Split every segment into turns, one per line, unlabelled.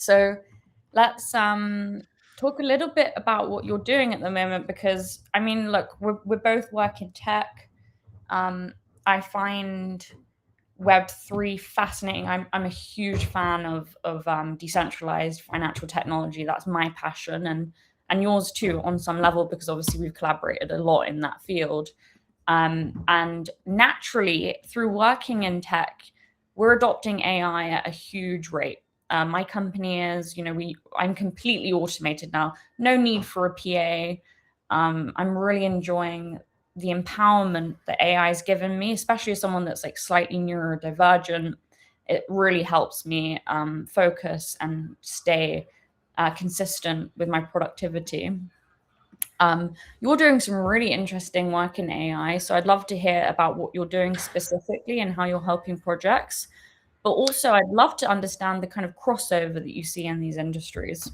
So let's talk a little bit about what you're doing at the moment, because I mean, look, we both work in tech. I find Web3 fascinating. I'm a huge fan of decentralized financial technology. That's my passion, and yours too, on some level, because obviously we've collaborated a lot in that field. And naturally, through working in tech, we're adopting AI at a huge rate. My company is, I'm completely automated now. No need for a PA. I'm really enjoying the empowerment that AI has given me, especially as someone that's like slightly neurodivergent. It really helps me focus and stay consistent with my productivity. You're doing some really interesting work in AI, so I'd love to hear about what you're doing specifically and how you're helping projects. But also, I'd love to understand the kind of crossover that you see in these industries.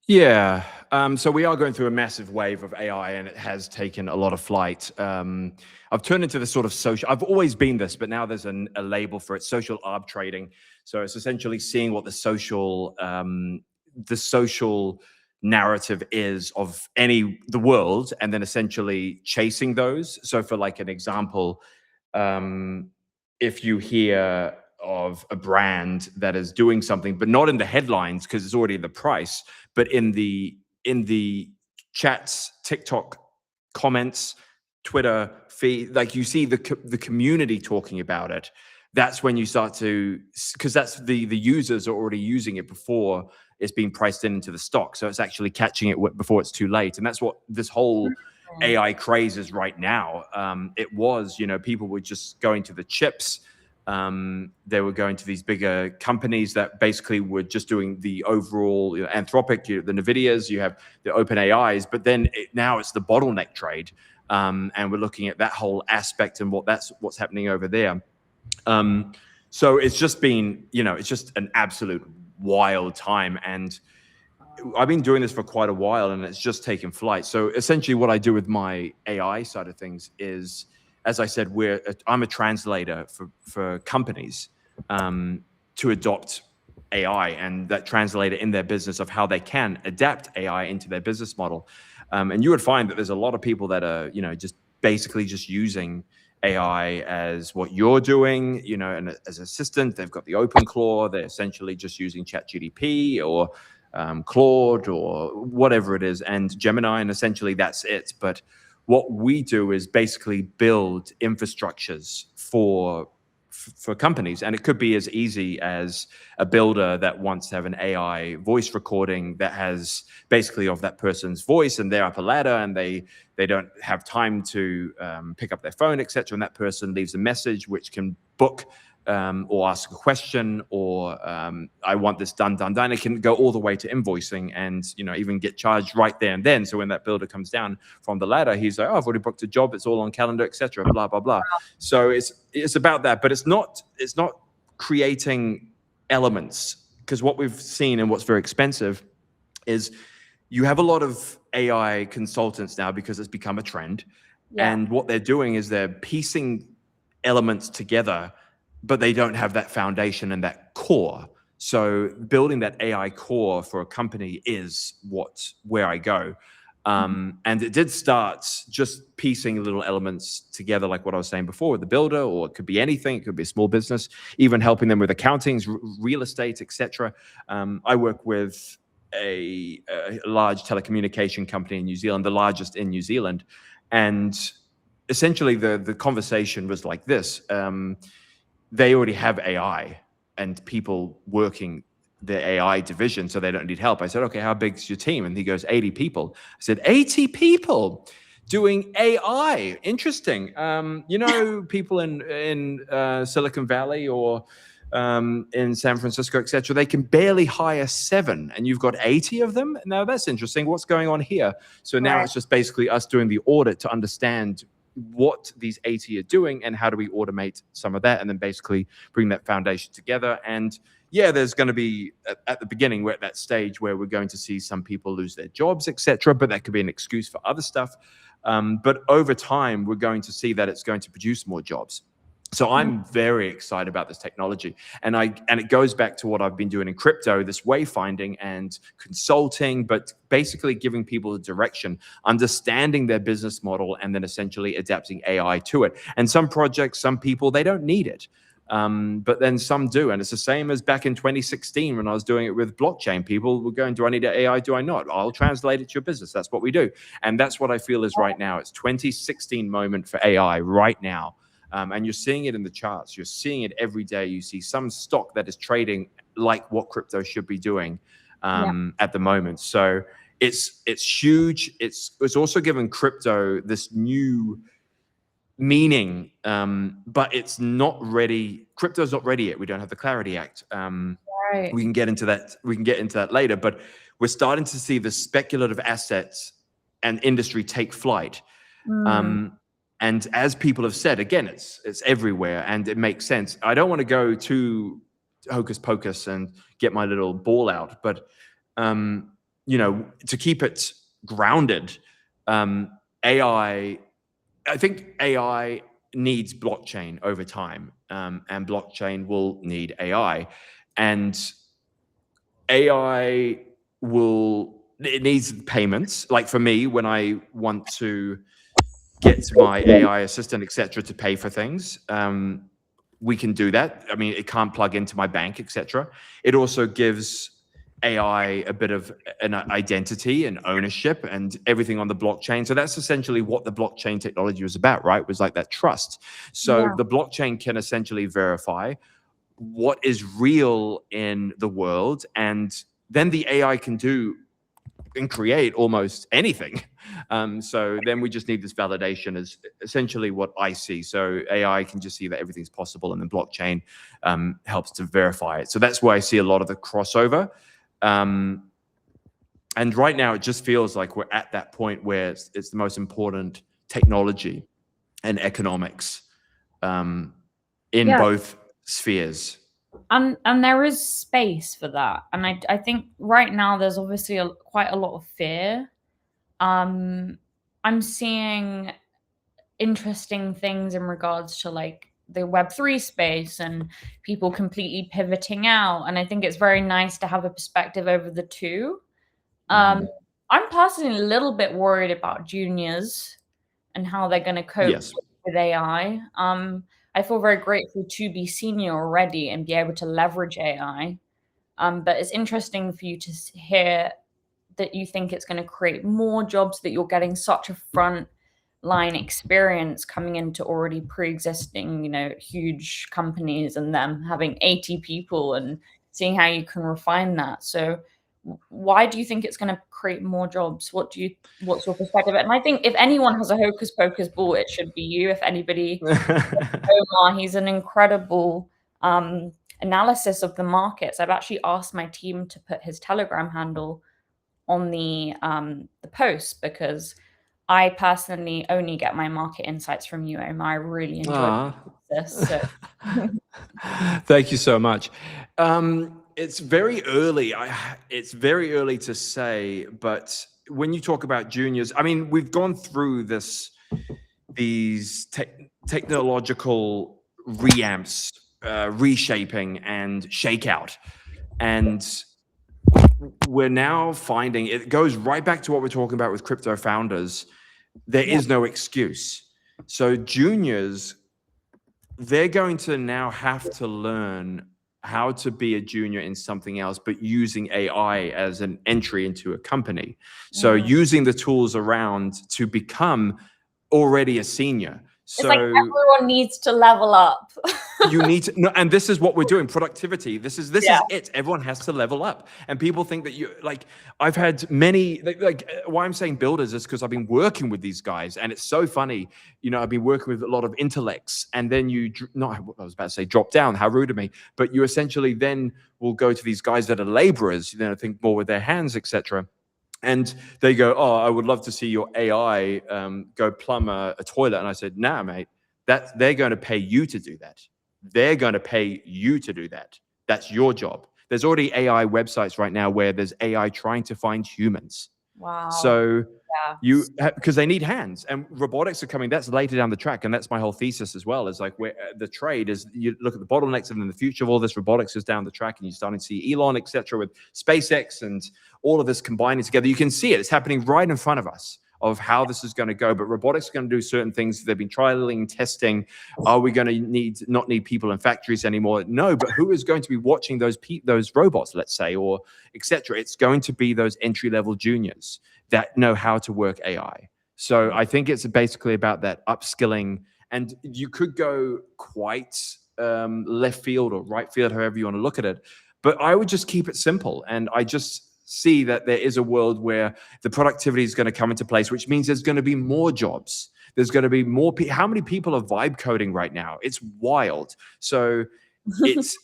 Yeah. So we are going through a massive wave of AI, and it has taken a lot of flight. I've turned into this sort of social. I've always been this, but now there's a label for it: social arb trading. So it's essentially seeing what the social narrative is of the world, and then essentially chasing those. So for like an example, if you hear of a brand that is doing something, but not in the headlines because it's already in the price, but in the chats, TikTok comments, Twitter feed, like you see the community talking about it. That's when you start to, because that's the users are already using it before it's being priced into the stock. So it's actually catching it before it's too late. And that's what this whole AI craze is right now. It was, people were just going to the chips. They were going to these bigger companies that basically were just doing the overall, Anthropic, the NVIDIAs, you have the open AIs, but then now it's the bottleneck trade. And we're looking at that whole aspect and what's happening over there. So it's just been, it's just an absolute wild time. And I've been doing this for quite a while, and it's just taken flight. So essentially what I do with my AI side of things is, as I said, I'm a translator for companies to adopt AI, and that translator in their business of how they can adapt AI into their business model. And you would find that there's a lot of people that are, just basically just using AI as what you're doing, and as assistant. They've got the OpenClaw. They're essentially just using ChatGPT or Claude or whatever it is, and Gemini, and essentially that's it. But what we do is basically build infrastructures for companies, and it could be as easy as a builder that wants to have an AI voice recording that has basically of that person's voice, and they're up a ladder and they don't have time to pick up their phone, etc. And that person leaves a message which can book or ask a question, or I want this done. It can go all the way to invoicing and, even get charged right there and then. So when that builder comes down from the ladder, he's like, oh, I've already booked a job. It's all on calendar, etc. Blah, blah, blah. So it's about that, but it's not creating elements, because what we've seen and what's very expensive is you have a lot of AI consultants now because it's become a trend. Yeah. And what they're doing is they're piecing elements together, but they don't have that foundation and that core. So building that AI core for a company is where I go. And it did start just piecing little elements together, like what I was saying before with the builder, or it could be anything. It could be a small business, even helping them with accountings, real estate, etc. I work with a large telecommunication company in New Zealand, the largest in New Zealand. And essentially the conversation was like this. They already have AI and people working the AI division, so they don't need help. I said, okay, how big's your team? And he goes, 80 people. I said, 80 people doing AI? Interesting. People in Silicon Valley or in San Francisco, etc., they can barely hire 7, and you've got 80 of them? Now, that's interesting. What's going on here? So now it's just basically us doing the audit to understand what these 80 are doing and how do we automate some of that, and then basically bring that foundation together. And yeah, there's going to be, at the beginning, we're at that stage where we're going to see some people lose their jobs, etc., but that could be an excuse for other stuff. But over time, we're going to see that it's going to produce more jobs. So I'm very excited about this technology. And it goes back to what I've been doing in crypto, this wayfinding and consulting, but basically giving people the direction, understanding their business model, and then essentially adapting AI to it. And some projects, some people, they don't need it. But then some do. And it's the same as back in 2016 when I was doing it with blockchain. People were going, do I need an AI? Do I not? I'll translate it to your business. That's what we do. And that's what I feel is right now. It's 2016 moment for AI right now. And you're seeing it in the charts. You're seeing it every day. You see some stock that is trading like what crypto should be doing at the moment. So it's huge. It's also given crypto this new meaning, but it's not ready. Crypto's not ready yet. We don't have the Clarity Act.
Right.
We can get into that. We can get into that later. But we're starting to see the speculative assets and industry take flight. And as people have said, again, it's everywhere, and it makes sense. I don't want to go too hocus pocus and get my little ball out, but you know, to keep it grounded, AI. I think AI needs blockchain over time, and blockchain will need AI, and AI it needs payments. Like for me, when I want to get my AI assistant, etc., to pay for things, we can do that. I mean, it can't plug into my bank, etc. It also gives AI a bit of an identity and ownership and everything on the blockchain. So that's essentially what the blockchain technology was about, right? It was like that trust. So the blockchain can essentially verify what is real in the world, and then the AI can do and create almost anything. So then we just need this validation is essentially what I see. So AI can just see that everything's possible, and then blockchain helps to verify it. So that's where I see a lot of the crossover. And right now, it just feels like we're at that point where it's the most important technology and economics in both spheres.
And there is space for that. And I think right now there's obviously quite a lot of fear. I'm seeing interesting things in regards to like the Web3 space and people completely pivoting out. And I think it's very nice to have a perspective over the two. I'm personally a little bit worried about juniors and how they're going to cope with AI. I feel very grateful to be senior already and be able to leverage AI. But it's interesting for you to hear that you think it's going to create more jobs, that you're getting such a front line experience coming into already pre-existing, you know, huge companies and them having 80 people and seeing how you can refine that. So why do you think it's going to create more jobs? What's your perspective? And I think if anyone has a hocus pocus ball, it should be you. If anybody, Omar, he's an incredible analysis of the markets. I've actually asked my team to put his Telegram handle on the post, because I personally only get my market insights from you, Omar. I really enjoy this. So.
Thank you so much. It's very early. It's very early to say, but when you talk about juniors, I mean, we've gone through these technological reamps, reshaping and shakeout, and we're now finding it goes right back to what we're talking about with crypto founders. There is no excuse. So juniors, they're going to now have to learn how to be a junior in something else, but using AI as an entry into a company. So using the tools around to become already a senior. So
it's like everyone needs to level up.
You need to, no, and this is what we're doing. Productivity. This is it. Everyone has to level up. And people think that I've had many, why I'm saying builders is because I've been working with these guys, and it's so funny. You know, I've been working with a lot of intellects, and then I was about to say drop down. How rude of me. But you essentially then will go to these guys that are laborers, you know, think more with their hands, etc. And they go, oh, I would love to see your AI go plumb a toilet. And I said, nah, mate, they're going to pay you to do that. They're going to pay you to do that. That's your job. There's already AI websites right now where there's AI trying to find humans.
Wow.
So because they need hands, and robotics are coming. That's later down the track, and that's my whole thesis as well. Is like where the trade is. You look at the bottlenecks, and then the future of all this robotics is down the track, and you're starting to see Elon, etc., with SpaceX and all of this combining together. You can see it; it's happening right in front of us of how this is going to go. But robotics are going to do certain things. They've been trialing, testing. Are we going to not need people in factories anymore? No, but who is going to be watching those robots, let's say, or etc.? It's going to be those entry-level juniors that know how to work AI. So I think it's basically about that upskilling. And you could go quite left field or right field, however you want to look at it. But I would just keep it simple. And I just see that there is a world where the productivity is going to come into place, which means there's going to be more jobs. There's going to be more people. How many people are vibe coding right now? It's wild. So this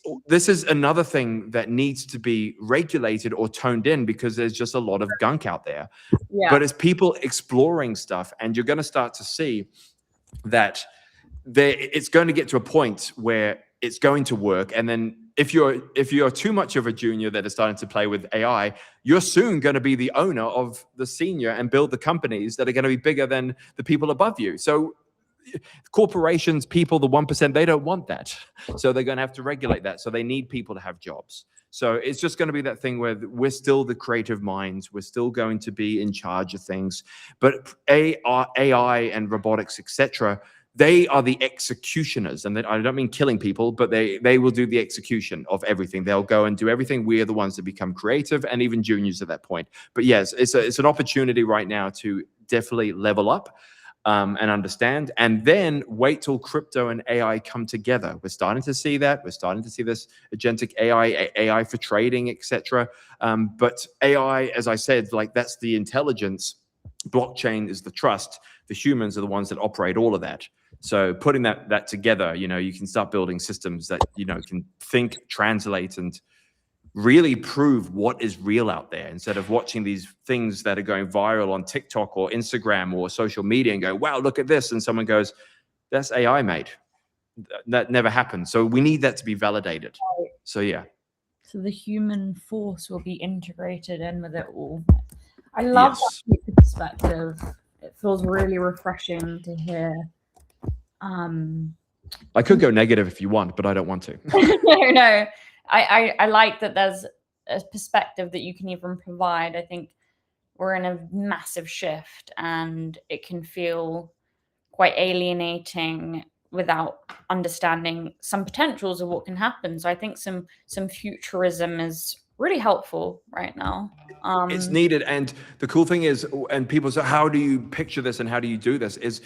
is another thing that needs to be regulated or toned in, because there's just a lot of gunk out there. Yeah. But it's people exploring stuff, and you're going to start to see that it's going to get to a point where it's going to work. And then if you're too much of a junior that is starting to play with AI, you're soon going to be the owner of the senior and build the companies that are going to be bigger than the people above you. So corporations, people, the 1%, they don't want that. So they're going to have to regulate that. So they need people to have jobs. So it's just going to be that thing where we're still the creative minds. We're still going to be in charge of things. But AI and robotics, etc., they are the executioners. And I don't mean killing people, but they will do the execution of everything. They'll go and do everything. We are the ones that become creative, and even juniors at that point. But yes, it's an opportunity right now to definitely level up and understand, and then wait till crypto and AI come together. We're starting to see that. We're starting to see this agentic AI for trading, etc. But AI, as I said, like that's the intelligence. Blockchain is the trust. The humans are the ones that operate all of that. So putting that together, you can start building systems that, can think, translate, and really prove what is real out there, instead of watching these things that are going viral on TikTok or Instagram or social media and go, wow, look at this. And someone goes, that's AI made. That never happened. So we need that to be validated. So, yeah.
So the human force will be integrated in with it all. I love that perspective. It feels really refreshing to hear.
I could go negative if you want, but I don't want to.
No. I like that there's a perspective that you can even provide. I think we're in a massive shift, and it can feel quite alienating without understanding some potentials of what can happen. So I think some futurism is really helpful right now.
It's needed. And the cool thing is, and people say, how do you picture this and how do you do this, is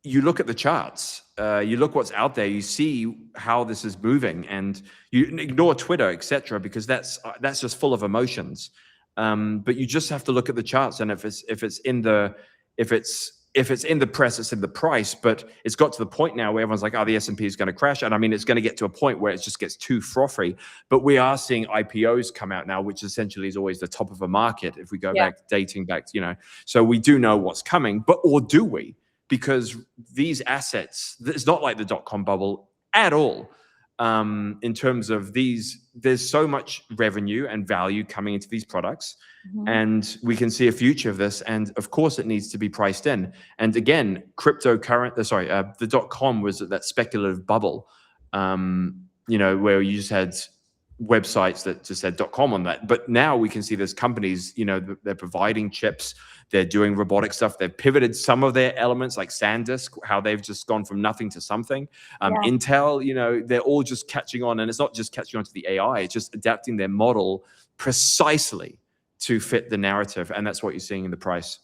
you look at the charts, you look what's out there, you see how this is moving, and you ignore Twitter, etc., because that's just full of emotions. But you just have to look at the charts, and if it's in the press, it's in the price. But it's got to the point now where everyone's like, oh, the S&P is going to crash. And I mean, it's going to get to a point where it just gets too frothy. But we are seeing IPOs come out now, which essentially is always the top of a market if we go dating back, So we do know what's coming, or do we? Because these assets, it's not like the dot-com bubble at all. In terms of these, there's so much revenue and value coming into these products, and we can see a future of this. And of course, it needs to be priced in. And again, the dot-com was that speculative bubble, where you just had websites that just said .com on that. But now we can see there's companies, they're providing chips, they're doing robotic stuff. They've pivoted some of their elements, like SanDisk, how they've just gone from nothing to something. Intel, they're all just catching on. And it's not just catching on to the AI, it's just adapting their model precisely to fit the narrative. And that's what you're seeing in the price.